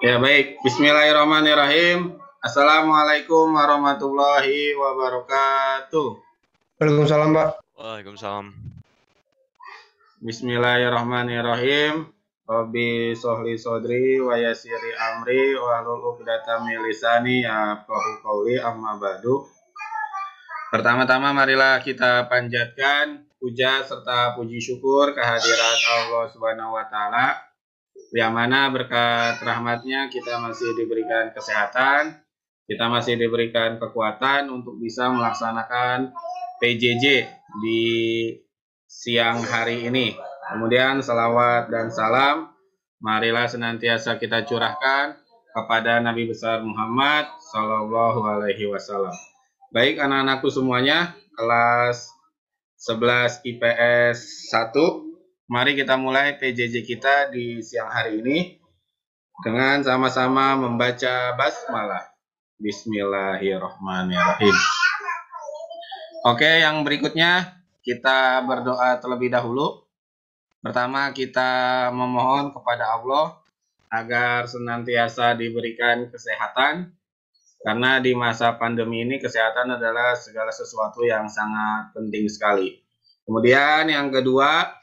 Ya baik, Bismillahirrahmanirrahim. Assalamualaikum warahmatullahi wabarakatuh. Waalaikumsalam, Pak. Waalaikumsalam. Bismillahirrahmanirrahim. Rabbi sholli sodri wa yassiri amri wahlul 'uqdatam min lisani yafqahu qawli amma ba'du. Pertama-tama marilah kita panjatkan puja serta puji syukur kehadirat Allah Subhanahu wa taala, yang mana berkat rahmatnya kita masih diberikan kesehatan, kita masih diberikan kekuatan untuk bisa melaksanakan PJJ di siang hari ini. Kemudian salawat dan salam marilah senantiasa kita curahkan kepada Nabi besar Muhammad Sallallahu Alaihi Wasallam. Baik anak-anakku semuanya, kelas 11 IPS 1, mari kita mulai PJJ kita di siang hari ini dengan sama-sama membaca basmalah. Bismillahirrahmanirrahim. Oke, yang berikutnya kita berdoa terlebih dahulu. Pertama kita memohon kepada Allah agar senantiasa diberikan kesehatan, karena di masa pandemi ini kesehatan adalah segala sesuatu yang sangat penting sekali. Kemudian yang kedua,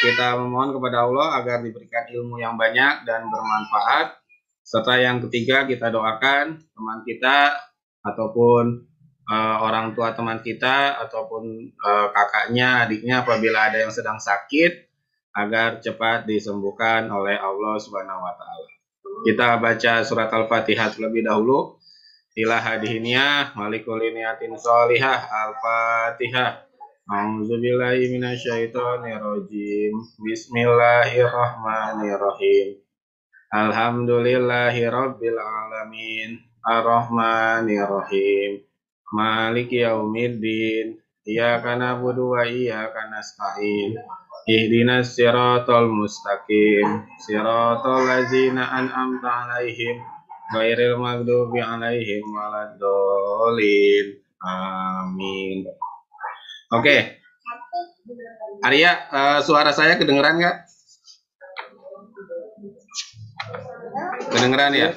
kita memohon kepada Allah agar diberikan ilmu yang banyak dan bermanfaat. Serta yang ketiga, kita doakan teman kita ataupun orang tua teman kita ataupun kakaknya, adiknya apabila ada yang sedang sakit agar cepat disembuhkan oleh Allah Subhanahu wa taala. Kita baca surat Al-Fatihah terlebih dahulu. Ila hadiniyah malikuliniyatin sholihah Al-Fatihah. A'udzubillahi minasyaitonirrajim. Bismillahirrahmanirrahim. Alhamdulillahi rabbil alamin. Ar-Rahmanirrahim. Maliki yaumiddin. Iyyaka na'budu wa iyyaka nasta'in. Ihdinas siratal mustaqim. Siratal ladzina an'amta 'alaihim ghairil maghdubi 'alaihim waladdallin. Amin. Oke. Arya, suara saya kedengeran nggak? Kedengeran ya?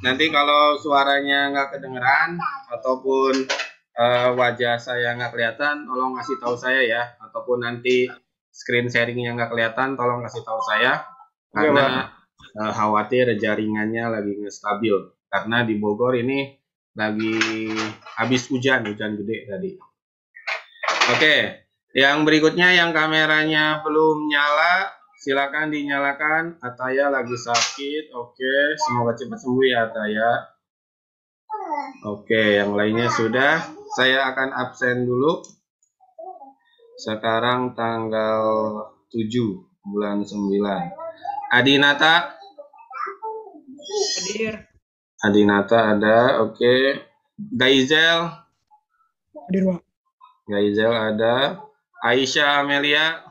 Nanti kalau suaranya nggak kedengeran ataupun wajah saya nggak kelihatan, tolong kasih tahu saya ya. Ataupun nanti screen sharingnya nggak kelihatan, tolong kasih tahu saya. Karena khawatir jaringannya lagi nggak stabil. Karena di Bogor ini lagi habis hujan gede tadi. Oke, yang berikutnya yang kameranya belum nyala, silakan dinyalakan. Ataya lagi sakit. Oke, semoga cepat sembuh ya Ataya. Oke, yang lainnya sudah. Saya akan absen dulu. Sekarang tanggal 7 bulan 9. Adinata? Hadir. Adinata ada, oke. Gaizel? Hadir, Pak. Gaizel ada. Aisyah Amelia?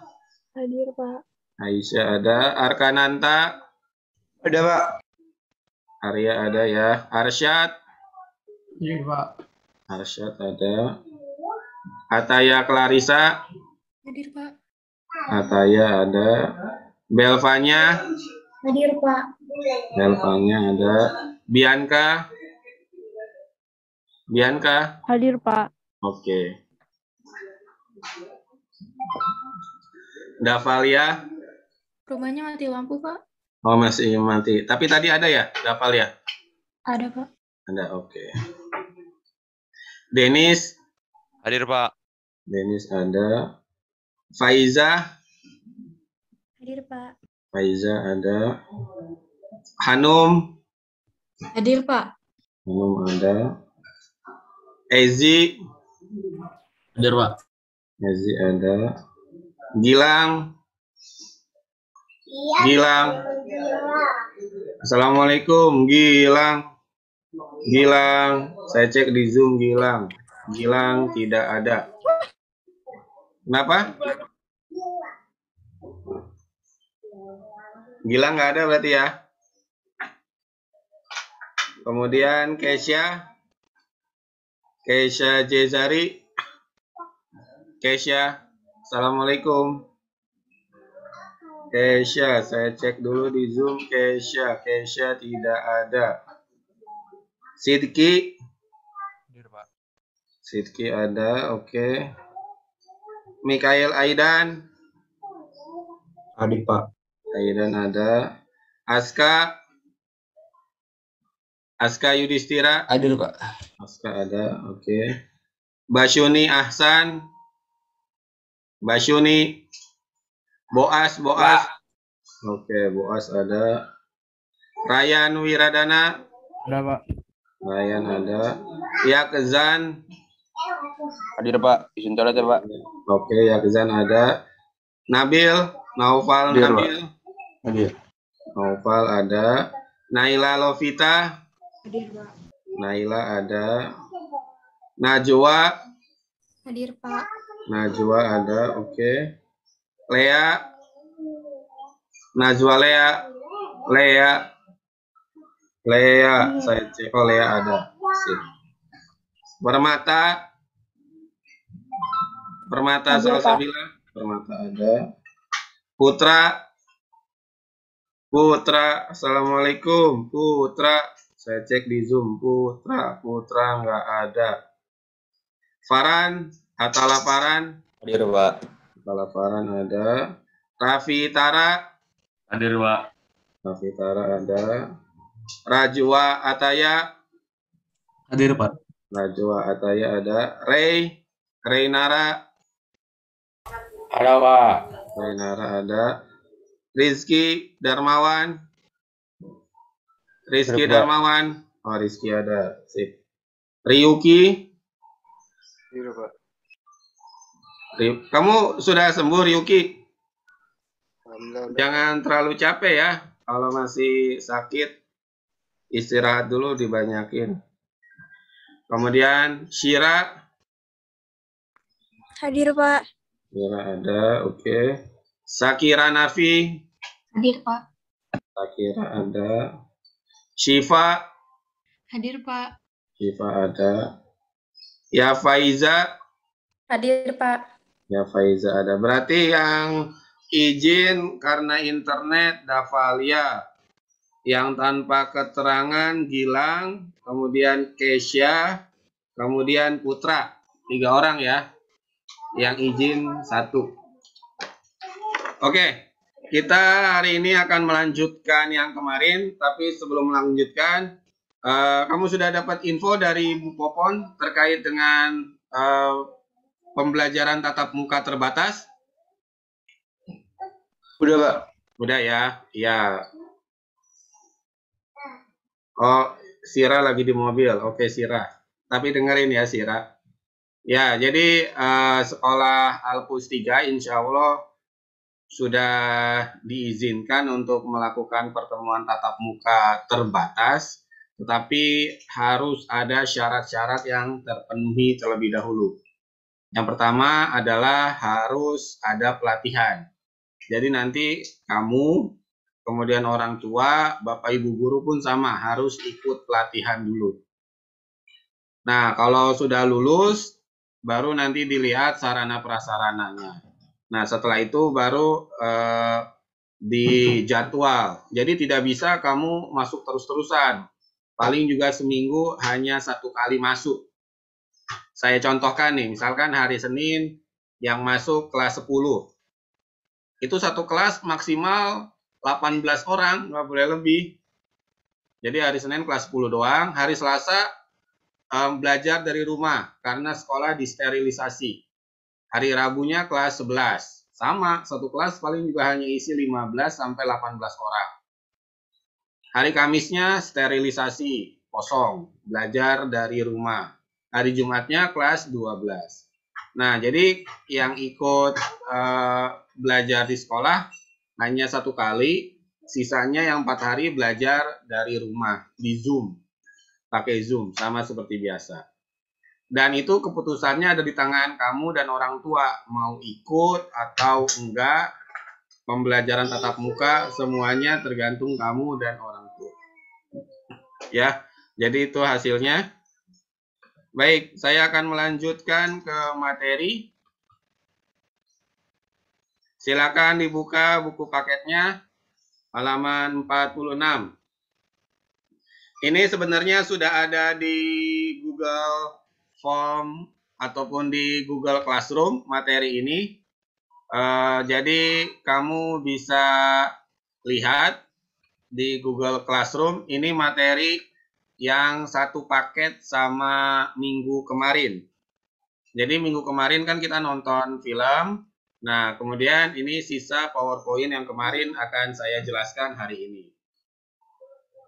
Hadir, Pak. Aisyah ada. Arkananta? Ada, Pak. Arya ada ya. Arsyad? Hadir, Pak. Arsyad ada. Ataya Clarissa? Hadir, Pak. Ataya ada. Belvanya? Hadir, Pak. Belvanya ada. Bianca? Bianca? Hadir, Pak. Oke. Davalia? Rumahnya mati lampu, Pak. Oh, masih mati. Tapi tadi ada ya, Davalia? Ada, Pak. Ada, oke. Denis? Hadir, Pak. Denis ada. Faiza? Hadir, Pak. Faiza ada. Hanum? Hadir, Pak. Hanum ada. Ezi? Hadir, Pak. Ezi ada. Gilang? Gilang? Assalamualaikum, Gilang. Gilang, saya cek di Zoom Gilang. Gilang tidak ada. Kenapa? Gilang nggak ada berarti ya. Kemudian Kesha. Kesha Jezari. Kesha, assalamualaikum. Kesha, saya cek dulu di Zoom. Kesha tidak ada. Sidki Hadir, Pak. Sidki ada, oke. Mikael Aidan Hadir, Pak. Aidan ada. Aska Yudhistira Hadir, Pak. Aska ada, oke. Basyuni Ahsan Boas oke, Boas ada. Ryan Wiradana Ada, Pak. Ryan ada. Yakzan Hadir, Pak. Izin toilet ya, Pak. oke, Yakzan ada. Naufal Hadir, Pak. Nabil Hadir. Naufal ada. Naila Lovita Hadir, Pak. Naila ada. Najwa Hadir, Pak. ada, oke. Lea Najwa Lea, saya cek. Oh, Lea ada. Sip. Permata Hadir, Pak. Salsabila Permata ada. Putra, assalamualaikum. Putra, saya cek di Zoom. Putra nggak ada. Farhan, Atala Farhan Hadir, Pak. ada. Raffi Tara Hadir, Pak. ada. Rajwa Ataya Hadir, Pak. ada. Reynara Ada, Pak. ada. Rizky Darmawan Ada, Pak. oh, Rizky ada, sip. Ryuki Hadir, Pak. kamu sudah sembuh, Ryuki? Alhamdulillah. Jangan terlalu capek ya. Kalau masih sakit, istirahat dulu, dibanyakin. Kemudian Syira Hadir, Pak. ada, oke. Sakira Nafi Hadir, Pak. ada. Syifa Hadir, Pak. ada. Ya Faiza Hadir, Pak. ada. Berarti yang izin karena internet Davalia, yang tanpa keterangan Gilang, kemudian Kesha, kemudian Putra. 3 orang ya. Yang izin 1. Oke, kita hari ini akan melanjutkan yang kemarin, tapi sebelum melanjutkan, kamu sudah dapat info dari Bu Popon terkait dengan pembelajaran tatap muka terbatas? Udah, Pak. Udah ya? Iya. Oh, Sira lagi di mobil. Oke, Sira. Tapi dengerin ya, Sira. Ya, jadi sekolah Alpus 3 insya Allah sudah diizinkan untuk melakukan pertemuan tatap muka terbatas, tetapi harus ada syarat-syarat yang terpenuhi terlebih dahulu. Yang pertama adalah harus ada pelatihan. Jadi nanti kamu, kemudian orang tua, Bapak Ibu guru pun sama, harus ikut pelatihan dulu. Nah, kalau sudah lulus, baru nanti dilihat sarana prasarananya. Nah, setelah itu baru dijadwal. Jadi tidak bisa kamu masuk terus-terusan. Paling juga seminggu hanya 1 kali masuk. Saya contohkan nih, misalkan hari Senin yang masuk kelas 10. Itu satu kelas maksimal 18 orang, nggak boleh lebih. Jadi hari Senin kelas 10 doang, hari Selasa belajar dari rumah karena sekolah disterilisasi. Hari Rabunya kelas 11. Sama, satu kelas paling juga hanya isi 15 sampai 18 orang. Hari Kamisnya sterilisasi, kosong, belajar dari rumah. Hari Jumatnya kelas 12. Nah, jadi yang ikut belajar di sekolah hanya 1 kali, sisanya yang 4 hari belajar dari rumah, di Zoom. Pakai Zoom, sama seperti biasa. Dan itu keputusannya ada di tangan kamu dan orang tua. Mau ikut atau enggak, pembelajaran tatap muka semuanya tergantung kamu dan orang tua. Ya, jadi itu hasilnya. Baik, saya akan melanjutkan ke materi. Silakan dibuka buku paketnya halaman 46. Ini sebenarnya sudah ada di Google Form ataupun di Google Classroom materi ini. Jadi kamu bisa lihat di Google Classroom ini materi yang satu paket sama minggu kemarin. Jadi minggu kemarin kan kita nonton film. Nah, kemudian ini sisa PowerPoint yang kemarin akan saya jelaskan hari ini.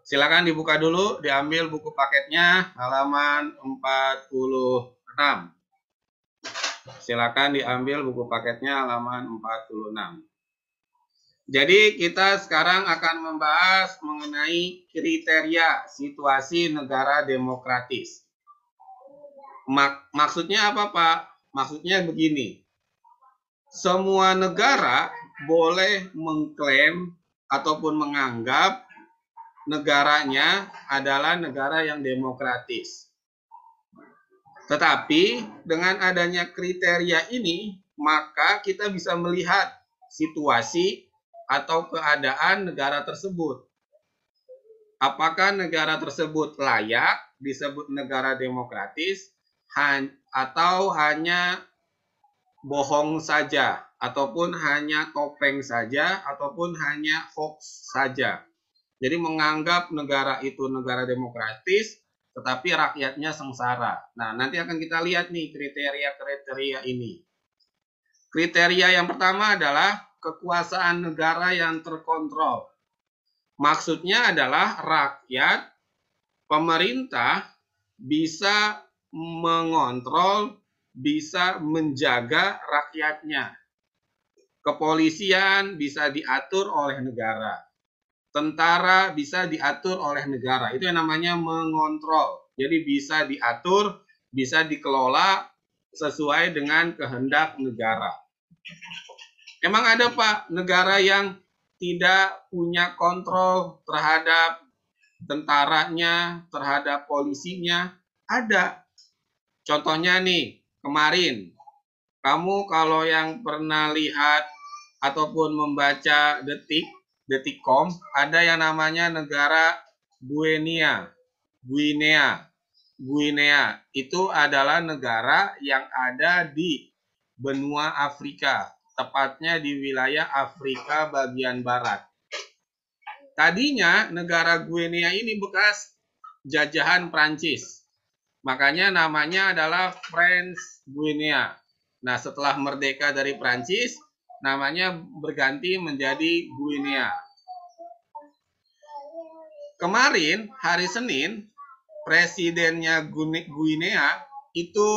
Silakan dibuka dulu, diambil buku paketnya halaman 46. Silakan diambil buku paketnya halaman 46. Jadi kita sekarang akan membahas mengenai kriteria situasi negara demokratis. Maksudnya apa, Pak? Maksudnya begini. Semua negara boleh mengklaim ataupun menganggap negaranya adalah negara yang demokratis. Tetapi dengan adanya kriteria ini, maka kita bisa melihat situasi atau keadaan negara tersebut. Apakah negara tersebut layak disebut negara demokratis atau hanya bohong saja, ataupun hanya topeng saja, ataupun hanya hoax saja. Jadi menganggap negara itu negara demokratis, tetapi rakyatnya sengsara. Nah, nanti akan kita lihat nih kriteria-kriteria ini. Kriteria yang pertama adalah kekuasaan negara yang terkontrol. Maksudnya adalah rakyat, pemerintah bisa mengontrol, bisa menjaga rakyatnya. Kepolisian bisa diatur oleh negara. Tentara bisa diatur oleh negara. Itu yang namanya mengontrol. Jadi bisa diatur, bisa dikelola sesuai dengan kehendak negara. Emang ada, Pak, negara yang tidak punya kontrol terhadap tentaranya, terhadap polisinya? Ada. Contohnya nih, kemarin. Kamu kalau yang pernah lihat ataupun membaca Detikcom, ada yang namanya negara Guinea. Itu adalah negara yang ada di benua Afrika, tepatnya di wilayah Afrika bagian barat. Tadinya negara Guinea ini bekas jajahan Prancis. Makanya namanya adalah French Guinea. Nah, setelah merdeka dari Prancis, namanya berganti menjadi Guinea. Kemarin, hari Senin, presidennya Guinea itu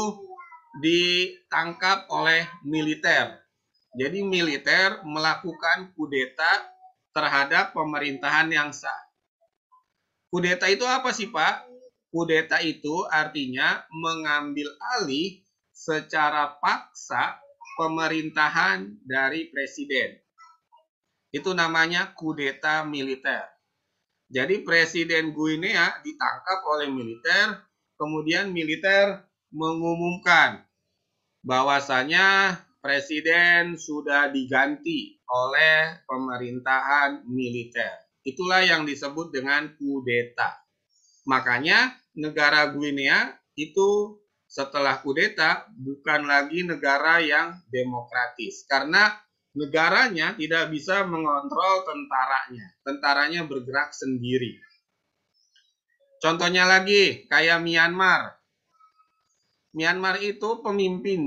ditangkap oleh militer. Jadi militer melakukan kudeta terhadap pemerintahan yang sah. Kudeta itu apa sih, Pak? Kudeta itu artinya mengambil alih secara paksa pemerintahan dari presiden. Itu namanya kudeta militer. Jadi presiden Guinea ditangkap oleh militer, kemudian militer mengumumkan bahwasanya presiden sudah diganti oleh pemerintahan militer. Itulah yang disebut dengan kudeta. Makanya negara Guinea itu setelah kudeta bukan lagi negara yang demokratis. Karena negaranya tidak bisa mengontrol tentaranya. Tentaranya bergerak sendiri. Contohnya lagi, kayak Myanmar. Myanmar itu pemimpin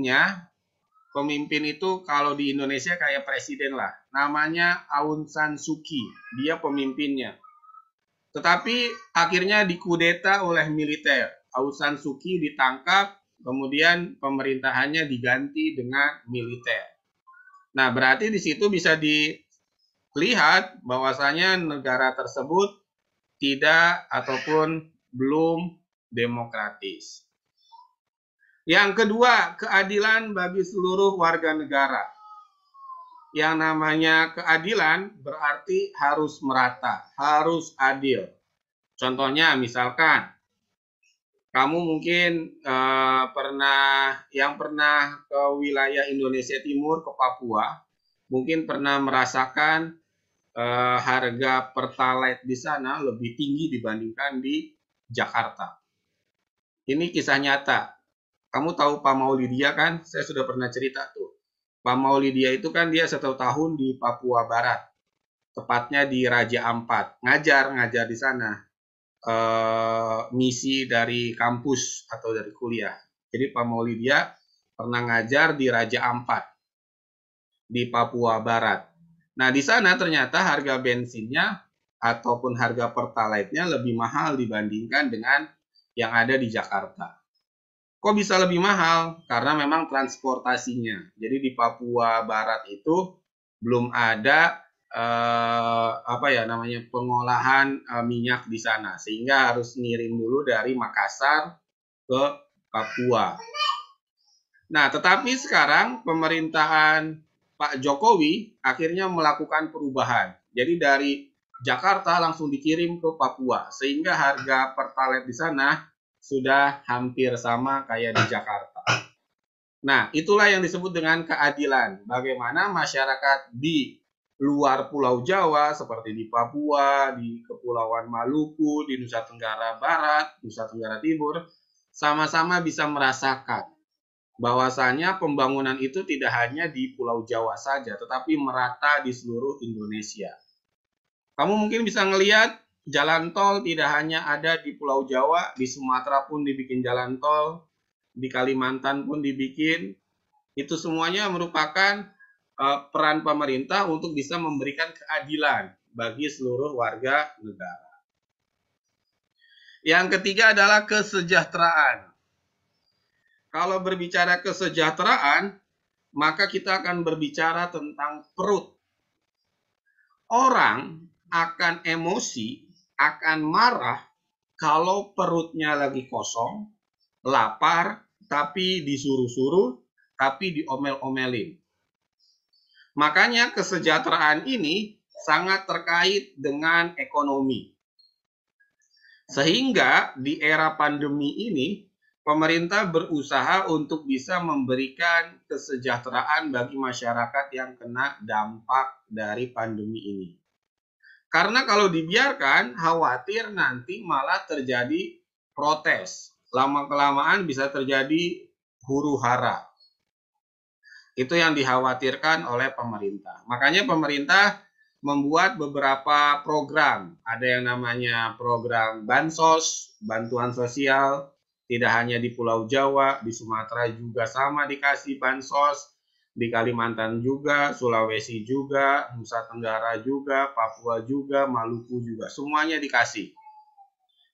itu kalau di Indonesia kayak presiden lah. Namanya Aung San Suu Kyi. Dia pemimpinnya. Tetapi akhirnya dikudeta oleh militer. Aung San Suu Kyi ditangkap, kemudian pemerintahannya diganti dengan militer. Nah, berarti di situ bisa dilihat bahwasanya negara tersebut tidak ataupun belum demokratis. Yang kedua, keadilan bagi seluruh warga negara. Yang namanya keadilan berarti harus merata, harus adil. Contohnya misalkan, kamu mungkin pernah ke wilayah Indonesia Timur, ke Papua, mungkin pernah merasakan harga Pertalite di sana lebih tinggi dibandingkan di Jakarta. Ini kisah nyata. Kamu tahu Pak Maulidia kan? Saya sudah pernah cerita tuh. Pak Maulidia itu kan dia 1 tahun di Papua Barat. Tepatnya di Raja Ampat. Ngajar di sana. Misi dari kampus atau dari kuliah. Jadi Pak Maulidia pernah ngajar di Raja Ampat di Papua Barat. Nah, di sana ternyata harga bensinnya ataupun harga Pertalite-nya lebih mahal dibandingkan dengan yang ada di Jakarta. Kok bisa lebih mahal? Karena memang transportasinya. Jadi di Papua Barat itu belum ada pengolahan minyak di sana, sehingga harus ngirim dulu dari Makassar ke Papua. Nah, tetapi sekarang pemerintahan Pak Jokowi akhirnya melakukan perubahan. Jadi dari Jakarta langsung dikirim ke Papua, sehingga harga Pertalite di sana sudah hampir sama kayak di Jakarta. Nah, itulah yang disebut dengan keadilan. Bagaimana masyarakat di luar Pulau Jawa, seperti di Papua, di Kepulauan Maluku, di Nusa Tenggara Barat, Nusa Tenggara Timur, sama-sama bisa merasakan bahwasanya pembangunan itu tidak hanya di Pulau Jawa saja, tetapi merata di seluruh Indonesia. Kamu mungkin bisa ngelihat jalan tol tidak hanya ada di Pulau Jawa, di Sumatera pun dibikin jalan tol, di Kalimantan pun dibikin. Itu semuanya merupakan peran pemerintah untuk bisa memberikan keadilan bagi seluruh warga negara. Yang ketiga adalah kesejahteraan. Kalau berbicara kesejahteraan, maka kita akan berbicara tentang perut. Orang akan emosi, akan marah kalau perutnya lagi kosong, lapar, tapi disuruh-suruh, tapi diomel-omelin. Makanya kesejahteraan ini sangat terkait dengan ekonomi. Sehingga di era pandemi ini, pemerintah berusaha untuk bisa memberikan kesejahteraan bagi masyarakat yang kena dampak dari pandemi ini. Karena kalau dibiarkan, khawatir nanti malah terjadi protes. Lama-kelamaan bisa terjadi huru-hara. Itu yang dikhawatirkan oleh pemerintah. Makanya pemerintah membuat beberapa program. Ada yang namanya program Bansos, bantuan sosial. Tidak hanya di Pulau Jawa, di Sumatera juga sama dikasih bansos, di Kalimantan juga, Sulawesi juga, Nusa Tenggara juga, Papua juga, Maluku juga, semuanya dikasih.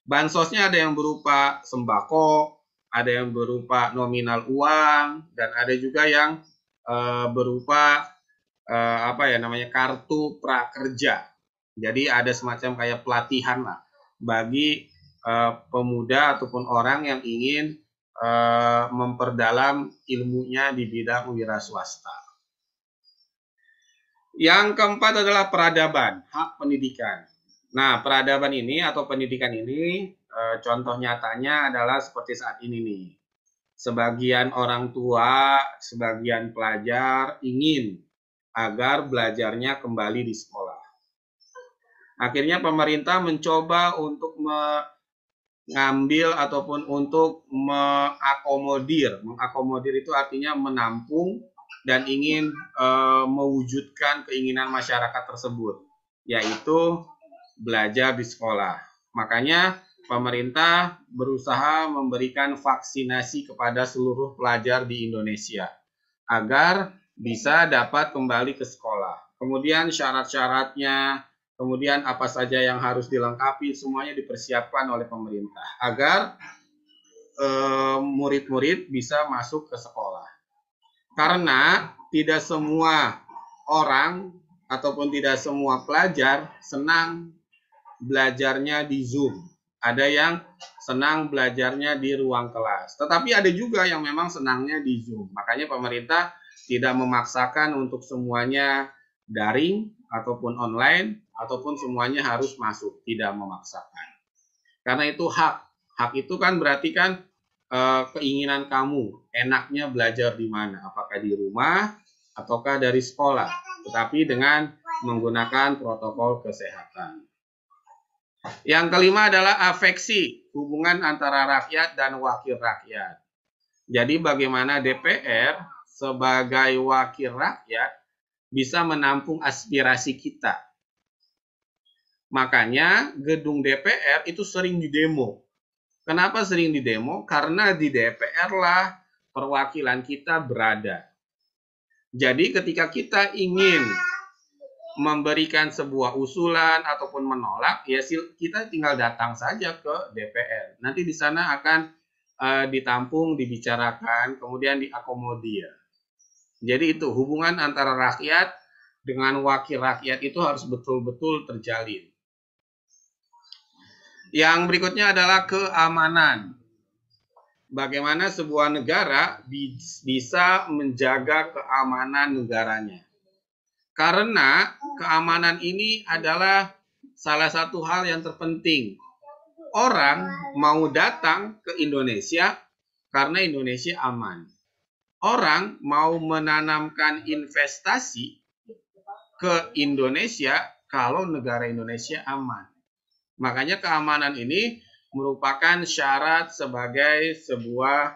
Bansosnya ada yang berupa sembako, ada yang berupa nominal uang, dan ada juga yang berupa kartu prakerja. Jadi ada semacam kayak pelatihan lah bagi pemuda ataupun orang yang ingin memperdalam ilmunya di bidang wira swasta. Yang keempat adalah peradaban, hak pendidikan. Nah, peradaban ini atau pendidikan ini contoh nyatanya adalah seperti saat ini nih. Sebagian orang tua, sebagian pelajar ingin agar belajarnya kembali di sekolah. Akhirnya pemerintah mencoba untuk mengambil ataupun untuk mengakomodir. Mengakomodir itu artinya menampung dan ingin mewujudkan keinginan masyarakat tersebut, yaitu belajar di sekolah. Makanya pemerintah berusaha memberikan vaksinasi kepada seluruh pelajar di Indonesia agar bisa dapat kembali ke sekolah. Kemudian syarat-syaratnya, kemudian apa saja yang harus dilengkapi, semuanya dipersiapkan oleh pemerintah agar murid-murid bisa masuk ke sekolah. Karena tidak semua orang ataupun tidak semua pelajar senang belajarnya di Zoom. Ada yang senang belajarnya di ruang kelas. Tetapi ada juga yang memang senangnya di Zoom. Makanya pemerintah tidak memaksakan untuk semuanya daring ataupun online, ataupun semuanya harus masuk. Tidak memaksakan. Karena itu hak. Hak itu kan berarti kan keinginan kamu. Enaknya belajar di mana? Apakah di rumah ataukah dari sekolah? tetapi dengan menggunakan protokol kesehatan. Yang kelima adalah afeksi, hubungan antara rakyat dan wakil rakyat. Jadi bagaimana DPR sebagai wakil rakyat bisa menampung aspirasi kita. Makanya gedung DPR itu sering didemo. Kenapa sering didemo? Karena di DPR lah perwakilan kita berada. Jadi ketika kita ingin memberikan sebuah usulan ataupun menolak, ya kita tinggal datang saja ke DPR. Nanti di sana akan ditampung, dibicarakan, kemudian diakomodir. Jadi itu hubungan antara rakyat dengan wakil rakyat itu harus betul-betul terjalin. Yang berikutnya adalah keamanan. Bagaimana sebuah negara bisa menjaga keamanan negaranya. Karena keamanan ini adalah salah satu hal yang terpenting. Orang mau datang ke Indonesia karena Indonesia aman. Orang mau menanamkan investasi ke Indonesia kalau negara Indonesia aman. Makanya keamanan ini merupakan syarat sebagai sebuah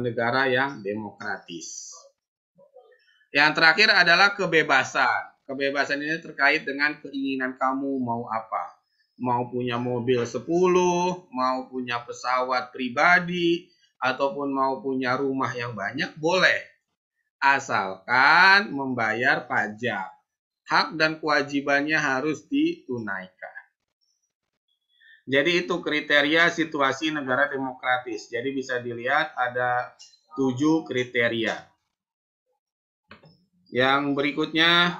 negara yang demokratis. Yang terakhir adalah kebebasan. Kebebasan ini terkait dengan keinginan kamu mau apa. Mau punya mobil 10, mau punya pesawat pribadi, ataupun mau punya rumah yang banyak, boleh. Asalkan membayar pajak. Hak dan kewajibannya harus ditunaikan. Jadi itu kriteria situasi negara demokratis. Jadi bisa dilihat ada 7 kriteria. Yang berikutnya,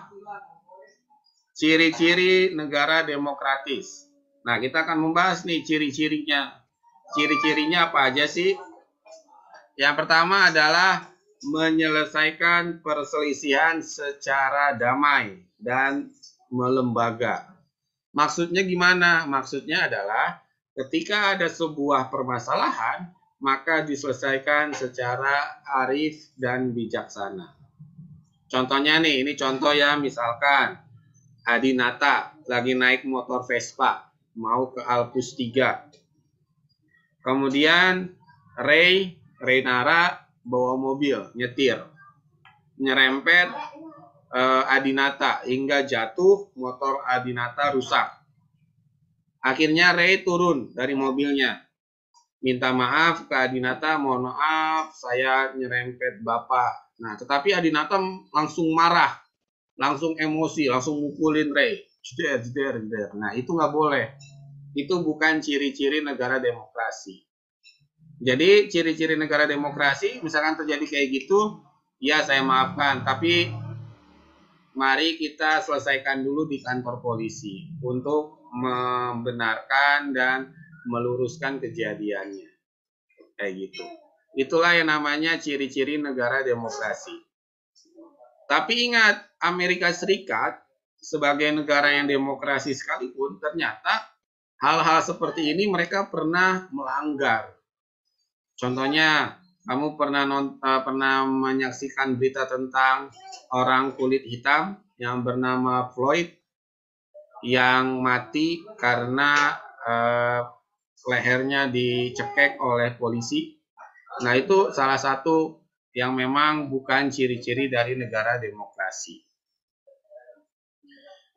ciri-ciri negara demokratis. Nah, kita akan membahas nih ciri-cirinya. Ciri-cirinya apa aja sih? Yang pertama adalah menyelesaikan perselisihan secara damai dan melembaga. Maksudnya gimana? Maksudnya adalah ketika ada sebuah permasalahan, maka diselesaikan secara arif dan bijaksana. Contohnya nih, ini contoh ya, misalkan Adinata lagi naik motor Vespa, mau ke Alpus 3. Kemudian Reynara bawa mobil, nyetir. Nyerempet Adinata hingga jatuh, motor Adinata rusak. Akhirnya Ray turun dari mobilnya. Minta maaf ke Adinata, mohon maaf saya nyerempet Bapak. Nah, tetapi Adinata langsung marah, langsung emosi, langsung mukulin Ray. Jeder. Nah, itu nggak boleh. Itu bukan ciri-ciri negara demokrasi. Jadi, ciri-ciri negara demokrasi, misalkan terjadi kayak gitu, ya saya maafkan. Tapi, mari kita selesaikan dulu di kantor polisi untuk membenarkan dan meluruskan kejadiannya. Kayak gitu. Itulah yang namanya ciri-ciri negara demokrasi. Tapi ingat, Amerika Serikat sebagai negara yang demokrasi sekalipun, ternyata hal-hal seperti ini mereka pernah melanggar. Contohnya, kamu pernah menyaksikan berita tentang orang kulit hitam yang bernama Floyd yang mati karena lehernya dicekek oleh polisi. Nah, itu salah satu yang memang bukan ciri-ciri dari negara demokrasi.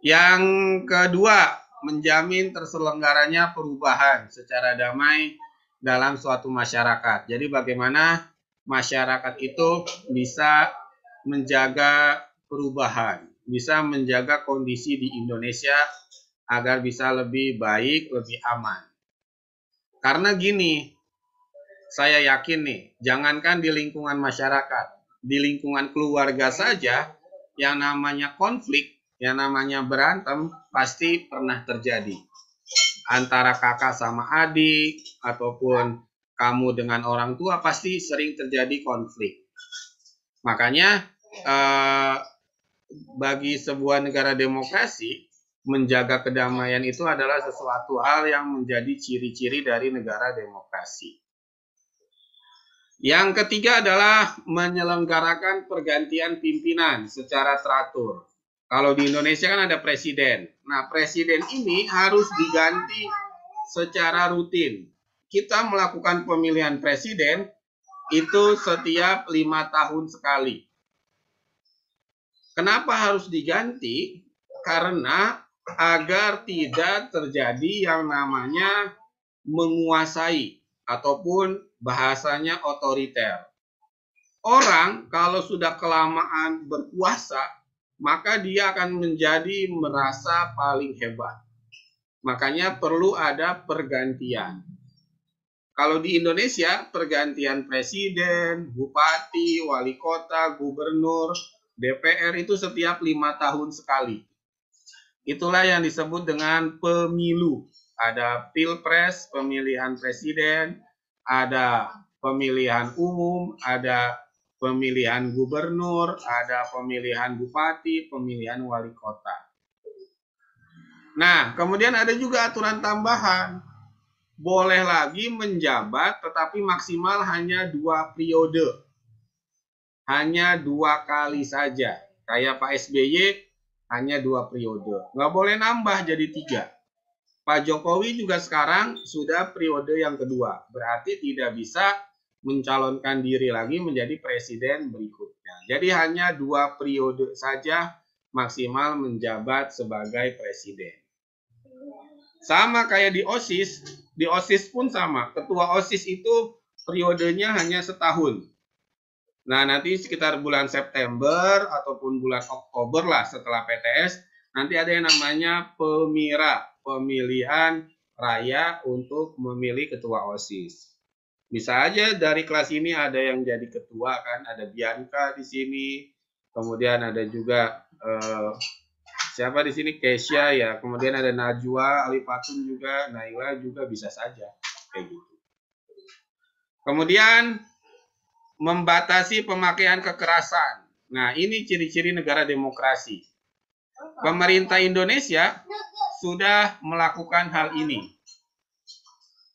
Yang kedua, menjamin terselenggaranya perubahan secara damai dalam suatu masyarakat. Jadi bagaimana masyarakat itu bisa menjaga perubahan, bisa menjaga kondisi di Indonesia agar bisa lebih baik, lebih aman. Karena gini, saya yakin nih, jangankan di lingkungan masyarakat, di lingkungan keluarga saja, yang namanya konflik, yang namanya berantem, pasti pernah terjadi. Antara kakak sama adik, ataupun kamu dengan orang tua, pasti sering terjadi konflik. Makanya, bagi sebuah negara demokrasi, menjaga kedamaian itu adalah sesuatu hal yang menjadi ciri-ciri dari negara demokrasi. Yang ketiga adalah menyelenggarakan pergantian pimpinan secara teratur. Kalau di Indonesia kan ada presiden. Nah, presiden ini harus diganti secara rutin. Kita melakukan pemilihan presiden itu setiap 5 tahun sekali. Kenapa harus diganti? Karena agar tidak terjadi yang namanya menguasai ataupun bahasanya otoriter. Orang kalau sudah kelamaan berkuasa, maka dia akan menjadi merasa paling hebat. Makanya perlu ada pergantian. Kalau di Indonesia, pergantian presiden, bupati, wali kota, gubernur, DPR itu setiap 5 tahun sekali. Itulah yang disebut dengan pemilu. Ada pilpres, pemilihan presiden, ada pemilihan umum, ada pemilihan gubernur, ada pemilihan bupati, pemilihan wali kota. Nah, kemudian ada juga aturan tambahan. Boleh lagi menjabat, tetapi maksimal hanya 2 periode. Hanya 2 kali saja. Kayak Pak SBY, hanya 2 periode. Nggak boleh nambah jadi 3. Pak Jokowi juga sekarang sudah periode yang kedua. Berarti tidak bisa mencalonkan diri lagi menjadi presiden berikutnya. Jadi hanya 2 periode saja maksimal menjabat sebagai presiden. Sama kayak di OSIS pun sama. Ketua OSIS itu periodenya hanya setahun. Nah, nanti sekitar bulan September ataupun bulan Oktober lah setelah PTS, nanti ada yang namanya PEMIRA, pemilihan raya untuk memilih ketua OSIS. Bisa aja dari kelas ini ada yang jadi ketua kan, ada Bianca di sini, kemudian ada juga siapa di sini, Kesha ya, kemudian ada Najwa, Alipatun juga, Naila juga bisa saja kayak gitu. Kemudian membatasi pemakaian kekerasan. Nah, ini ciri-ciri negara demokrasi. Pemerintah Indonesia sudah melakukan hal ini.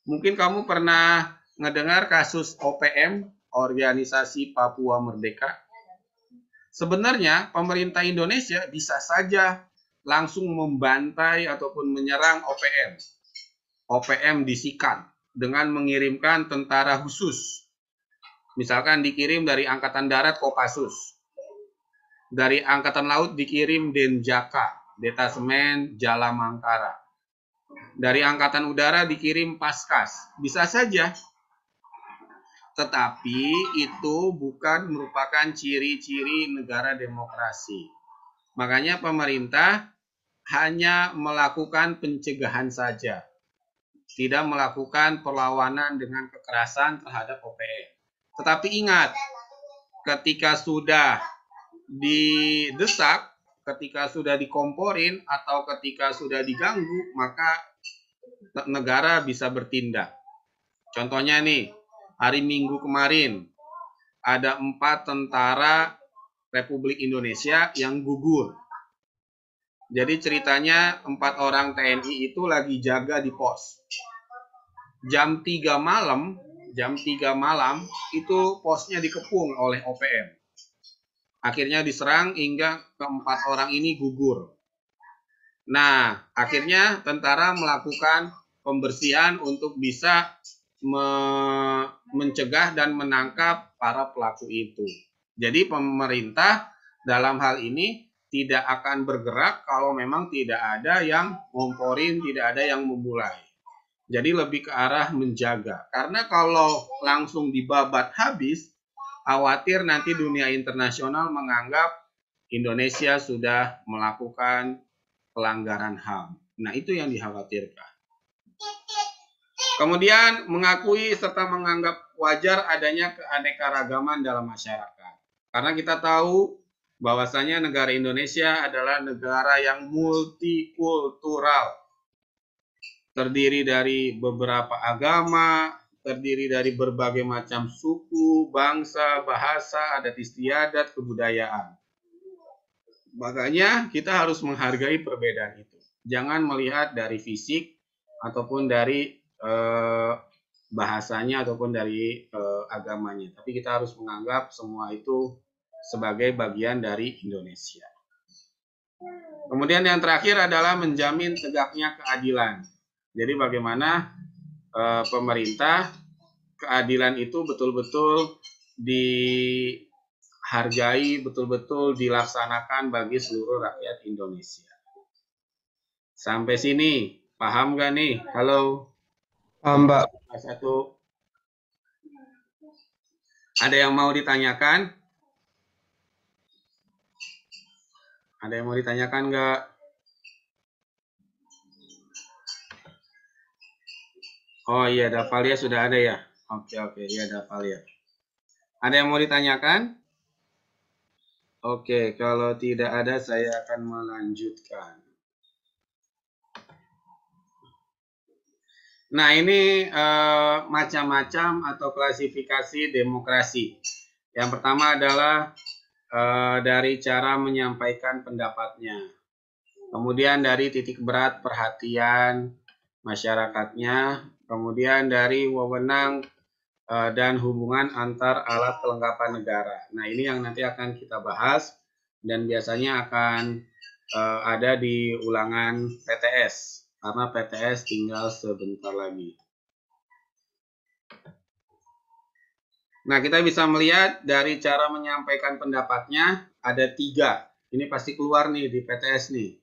Mungkin kamu pernah ngedengar kasus OPM, Organisasi Papua Merdeka. Sebenarnya pemerintah Indonesia bisa saja langsung membantai ataupun menyerang OPM. OPM disikat dengan mengirimkan tentara khusus. Misalkan dikirim dari Angkatan Darat Kopassus. Dari Angkatan Laut dikirim Denjaka, Detasemen Jala Mangkara. Dari Angkatan Udara dikirim Paskas. Bisa saja. Tetapi itu bukan merupakan ciri-ciri negara demokrasi. Makanya pemerintah hanya melakukan pencegahan saja. Tidak melakukan perlawanan dengan kekerasan terhadap OPM. Tetapi ingat, ketika sudah didesak, ketika sudah dikomporin, atau ketika sudah diganggu, maka negara bisa bertindak. Contohnya nih, hari Minggu kemarin, ada 4 tentara Republik Indonesia yang gugur. Jadi ceritanya 4 orang TNI itu lagi jaga di pos. Jam 3 malam itu posnya dikepung oleh OPM. Akhirnya diserang hingga ke-4 orang ini gugur. Nah, akhirnya tentara melakukan pembersihan untuk bisa mencegah dan menangkap para pelaku itu. Jadi pemerintah dalam hal ini tidak akan bergerak kalau memang tidak ada yang ngomporin, tidak ada yang memulai. Jadi lebih ke arah menjaga. Karena kalau langsung dibabat habis, khawatir nanti dunia internasional menganggap Indonesia sudah melakukan pelanggaran HAM. Nah, itu yang dikhawatirkan. Kemudian mengakui serta menganggap wajar adanya keanekaragaman dalam masyarakat. Karena kita tahu bahwasanya negara Indonesia adalah negara yang multikultural. Terdiri dari beberapa agama, terdiri dari berbagai macam suku, bangsa, bahasa, adat istiadat, kebudayaan. Makanya kita harus menghargai perbedaan itu. Jangan melihat dari fisik ataupun dari bahasanya ataupun dari agamanya. Tapi kita harus menganggap semua itu sebagai bagian dari Indonesia. Kemudian yang terakhir adalah menjamin tegaknya keadilan. Jadi bagaimana pemerintah keadilan itu betul-betul dihargai, betul-betul dilaksanakan bagi seluruh rakyat Indonesia. Sampai sini, paham gak nih? Halo? Paham, Pak. Satu. Ada yang mau ditanyakan? Ada yang mau ditanyakan nggak? Oh iya, Davalia sudah ada ya? Oke, iya Davalia. Ada yang mau ditanyakan? Oke, kalau tidak ada saya akan melanjutkan. Nah, ini macam-macam atau klasifikasi demokrasi. Yang pertama adalah dari cara menyampaikan pendapatnya. Kemudian dari titik berat perhatian masyarakatnya. Kemudian dari wewenang dan hubungan antar alat kelengkapan negara. Nah, ini yang nanti akan kita bahas dan biasanya akan ada di ulangan PTS. Karena PTS tinggal sebentar lagi. Nah, kita bisa melihat dari cara menyampaikan pendapatnya ada 3. Ini pasti keluar nih di PTS nih.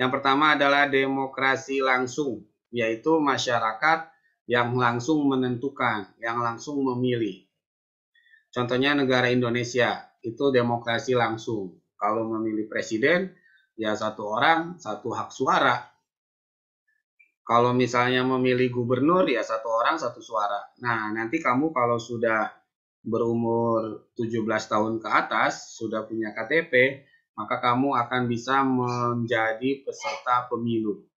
Yang pertama adalah demokrasi langsung, yaitu masyarakat yang langsung menentukan, yang langsung memilih. Contohnya negara Indonesia, itu demokrasi langsung. Kalau memilih presiden, ya 1 orang, 1 hak suara. Kalau misalnya memilih gubernur, ya 1 orang, 1 suara. Nah, nanti kamu kalau sudah berumur 17 tahun ke atas, sudah punya KTP, maka kamu akan bisa menjadi peserta pemilu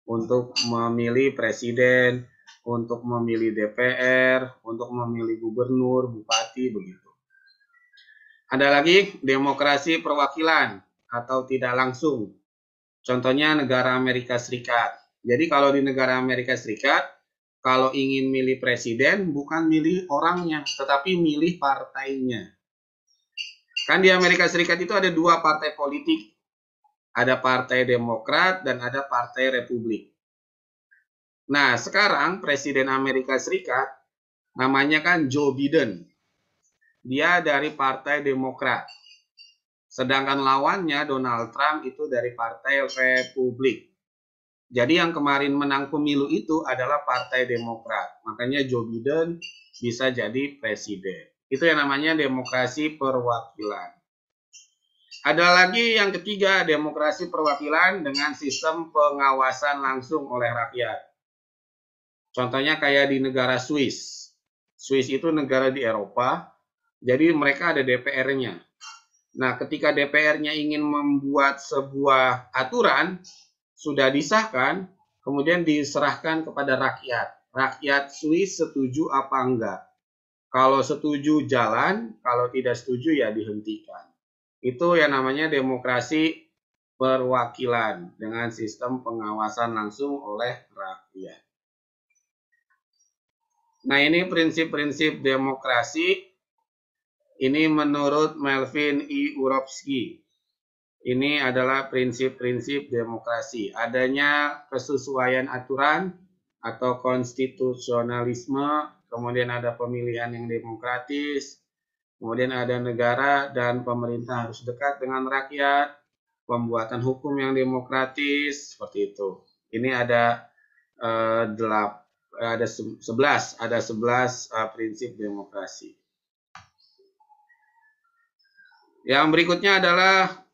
untuk memilih presiden, untuk memilih DPR, untuk memilih gubernur, bupati, begitu. Ada lagi demokrasi perwakilan atau tidak langsung. Contohnya negara Amerika Serikat. Jadi kalau di negara Amerika Serikat, kalau ingin milih presiden, bukan milih orangnya, tetapi milih partainya. Kan di Amerika Serikat itu ada 2 partai politik. Ada partai Demokrat dan ada partai Republik. Nah, sekarang Presiden Amerika Serikat namanya kan Joe Biden. Dia dari partai Demokrat. Sedangkan lawannya Donald Trump itu dari partai Republik. Jadi yang kemarin menang pemilu itu adalah Partai Demokrat. Makanya Joe Biden bisa jadi presiden. Itu yang namanya demokrasi perwakilan. Ada lagi yang ketiga, demokrasi perwakilan dengan sistem pengawasan langsung oleh rakyat. Contohnya kayak di negara Swiss. Swiss itu negara di Eropa, jadi mereka ada DPR-nya. Nah, ketika DPR-nya ingin membuat sebuah aturan, sudah disahkan, kemudian diserahkan kepada rakyat. Rakyat Swiss setuju apa enggak? Kalau setuju jalan, kalau tidak setuju ya dihentikan. Itu yang namanya demokrasi perwakilan dengan sistem pengawasan langsung oleh rakyat. Nah, ini prinsip-prinsip demokrasi. Ini menurut Melvin E. Urofsky. Ini adalah prinsip-prinsip demokrasi. Adanya kesesuaian aturan atau konstitusionalisme, kemudian ada pemilihan yang demokratis, kemudian ada negara dan pemerintah harus dekat dengan rakyat, pembuatan hukum yang demokratis, seperti itu. Ini ada 11 prinsip demokrasi. Yang berikutnya adalah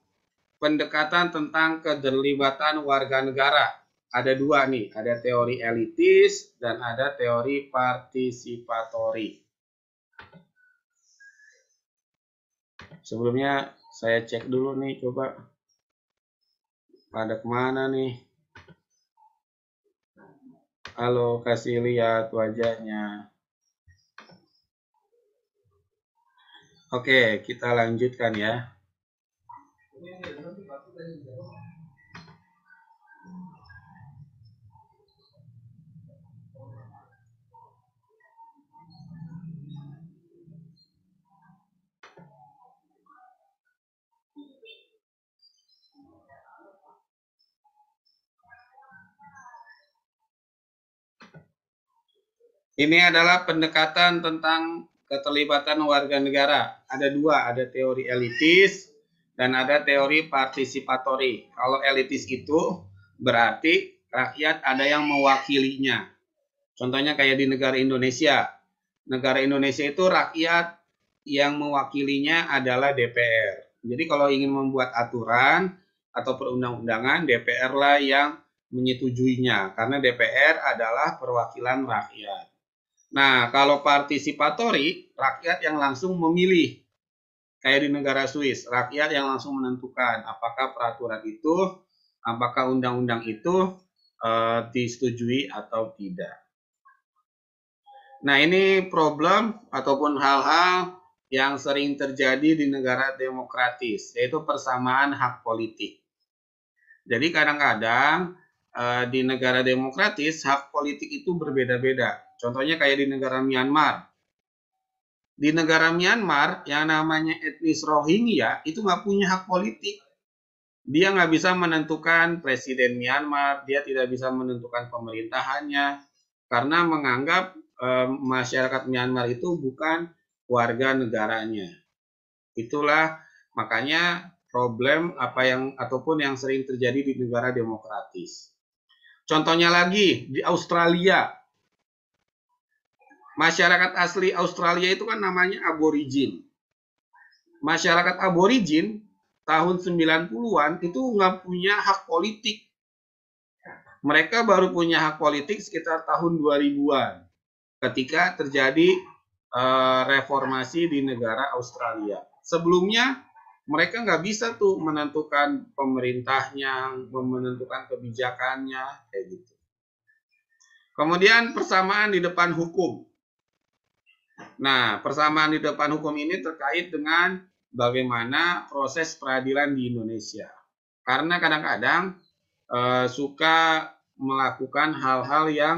pendekatan tentang keterlibatan warga negara. Ada 2 nih, ada teori elitis dan ada teori partisipatori. Sebelumnya saya cek dulu nih, coba pada kemana nih? Halo, kasih lihat wajahnya. Oke, kita lanjutkan ya. Ini adalah pendekatan tentang keterlibatan warga negara. Ada dua, ada teori elitis dan ada teori partisipatori. Kalau elitis itu berarti rakyat ada yang mewakilinya. Contohnya kayak di negara Indonesia. Negara Indonesia itu rakyat yang mewakilinya adalah DPR. Jadi kalau ingin membuat aturan atau perundang-undangan, DPR lah yang menyetujuinya. Karena DPR adalah perwakilan rakyat. Nah, kalau partisipatori, rakyat yang langsung memilih. Kayak di negara Swiss, rakyat yang langsung menentukan apakah peraturan itu, apakah undang-undang itu disetujui atau tidak. Nah, ini problem ataupun hal-hal yang sering terjadi di negara demokratis, yaitu persamaan hak politik. Jadi kadang-kadang di negara demokratis, hak politik itu berbeda-beda. Contohnya kayak di negara Myanmar. Di negara Myanmar, yang namanya etnis Rohingya itu nggak punya hak politik. Dia nggak bisa menentukan presiden Myanmar, dia tidak bisa menentukan pemerintahannya, karena menganggap masyarakat Myanmar itu bukan warga negaranya. Itulah makanya problem ataupun yang sering terjadi di negara demokratis. Contohnya lagi di Australia. Masyarakat asli Australia itu kan namanya aborigin. Masyarakat aborigin tahun 90-an itu nggak punya hak politik. Mereka baru punya hak politik sekitar tahun 2000-an ketika terjadi reformasi di negara Australia. Sebelumnya mereka nggak bisa tuh menentukan pemerintahnya, menentukan kebijakannya, kayak gitu. Kemudian persamaan di depan hukum. Nah, persamaan di depan hukum ini terkait dengan bagaimana proses peradilan di Indonesia. Karena kadang-kadang suka melakukan hal-hal yang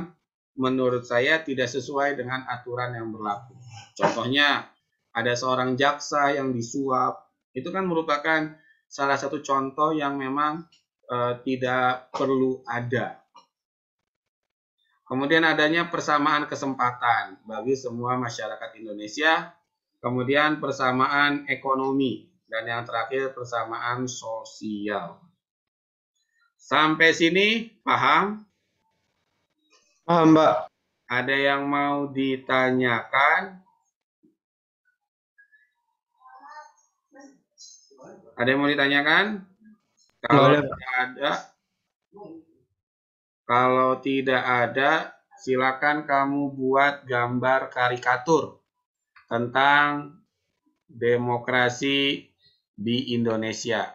menurut saya tidak sesuai dengan aturan yang berlaku. Contohnya, ada seorang jaksa yang disuap. Itu kan merupakan salah satu contoh yang memang tidak perlu ada. Kemudian adanya persamaan kesempatan bagi semua masyarakat Indonesia. Kemudian persamaan ekonomi. Dan yang terakhir persamaan sosial. Sampai sini paham? Paham, Mbak. Ada yang mau ditanyakan? Ada yang mau ditanyakan? Kalau tidak ada, silakan kamu buat gambar karikatur tentang demokrasi di Indonesia.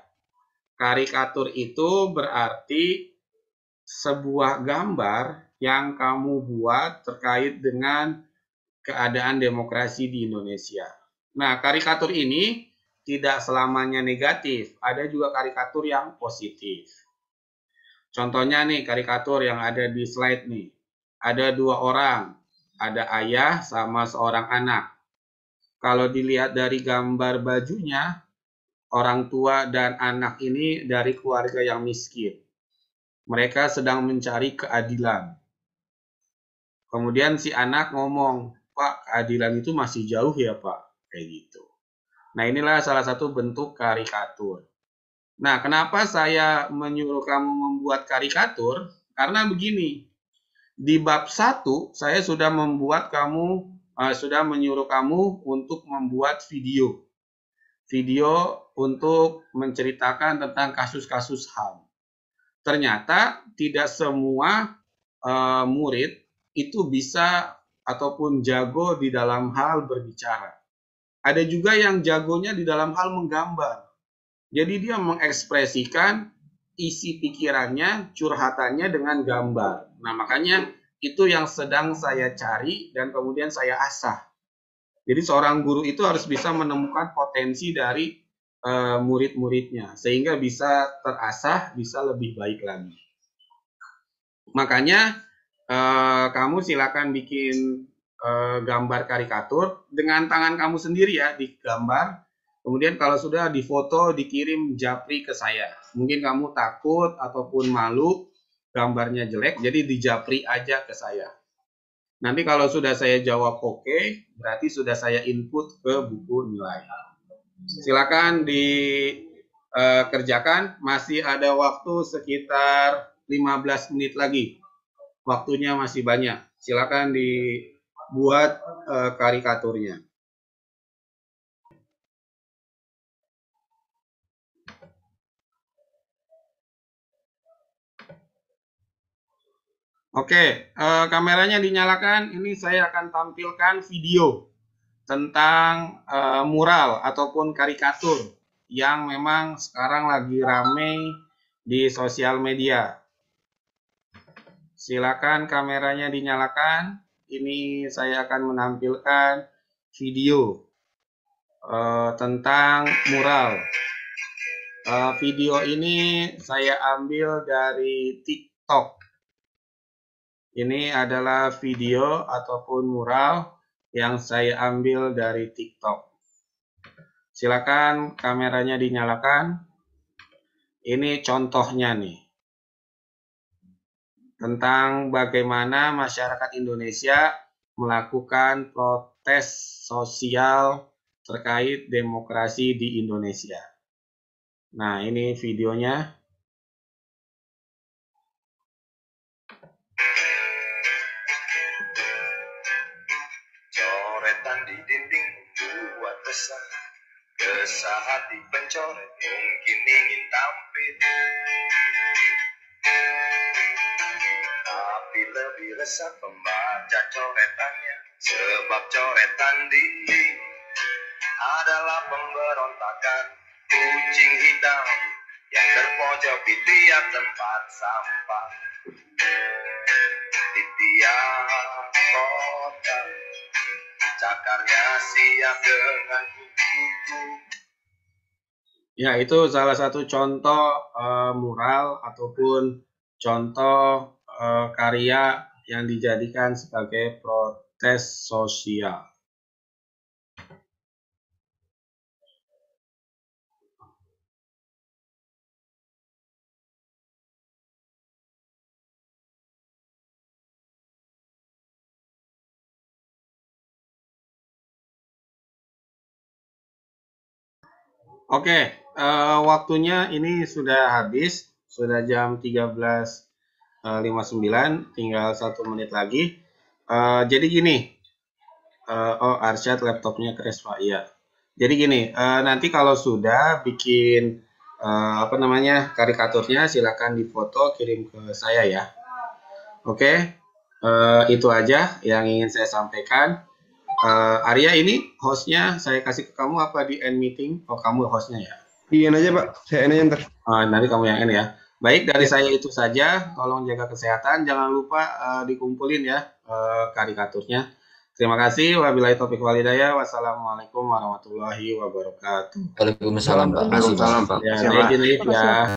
Karikatur itu berarti sebuah gambar yang kamu buat terkait dengan keadaan demokrasi di Indonesia. Nah, karikatur ini tidak selamanya negatif, ada juga karikatur yang positif. Contohnya nih, karikatur yang ada di slide nih. Ada dua orang, ada ayah sama seorang anak. Kalau dilihat dari gambar bajunya, orang tua dan anak ini dari keluarga yang miskin. Mereka sedang mencari keadilan. Kemudian si anak ngomong, "Pak, keadilan itu masih jauh ya, Pak?" Kayak gitu. Nah, inilah salah satu bentuk karikatur. Nah, kenapa saya menyuruh kamu membuat karikatur? Karena begini, di bab 1 saya sudah menyuruh kamu untuk membuat video. Video untuk menceritakan tentang kasus-kasus HAM. Ternyata tidak semua murid itu bisa ataupun jago di dalam hal berbicara. Ada juga yang jagonya di dalam hal menggambar. Jadi dia mengekspresikan isi pikirannya, curhatannya dengan gambar. Nah, makanya itu yang sedang saya cari dan kemudian saya asah. Jadi seorang guru itu harus bisa menemukan potensi dari murid-muridnya sehingga bisa terasah, bisa lebih baik lagi. Makanya kamu silakan bikin gambar karikatur dengan tangan kamu sendiri ya, digambar. Kemudian kalau sudah difoto, dikirim japri ke saya. Mungkin kamu takut ataupun malu gambarnya jelek, jadi dijapri aja ke saya. Nanti kalau sudah saya jawab oke, berarti sudah saya input ke buku nilai. Silakan dikerjakan, masih ada waktu sekitar 15 menit lagi. Waktunya masih banyak. Silakan dibuat karikaturnya. Oke, kameranya dinyalakan. Ini saya akan tampilkan video tentang mural ataupun karikatur yang memang sekarang lagi rame di sosial media. Silakan kameranya dinyalakan. Ini saya akan menampilkan video tentang mural. Video ini saya ambil dari TikTok. Ini adalah video ataupun mural yang saya ambil dari TikTok. Silakan kameranya dinyalakan. Ini contohnya nih. Tentang bagaimana masyarakat Indonesia melakukan protes sosial terkait demokrasi di Indonesia. Nah, ini videonya. Coretan di dinding buat resah, kesah hati pencoret mungkin ingin tampil, tapi lebih resah pembaca coretannya, sebab coretan dinding adalah pemberontakan kucing hitam yang terpojok di tiap tempat sampah, di tiap kota. Cakarnya siap dengan kuku. Ya, itu salah satu contoh mural ataupun contoh karya yang dijadikan sebagai protes sosial. Oke, waktunya ini sudah habis, sudah jam 13.59, tinggal 1 menit lagi. Jadi gini, oh Arsyad laptopnya crash Pak, iya. Jadi gini, nanti kalau sudah bikin karikaturnya, silakan difoto kirim ke saya ya. Oke, itu aja yang ingin saya sampaikan. Arya, ini hostnya saya kasih ke kamu apa di end meeting? Oh, kamu hostnya ya? Ian aja Pak, saya ini ntar. Nanti kamu yang end ya. Baik, dari saya itu saja. Tolong jaga kesehatan. Jangan lupa dikumpulin ya karikaturnya. Terima kasih. Wabillahi taufiq walhidayah. Wassalamualaikum warahmatullahi wabarakatuh. Waalaikumsalam Pak. Waalaikumsalam Pak. Ya, saya izin ya.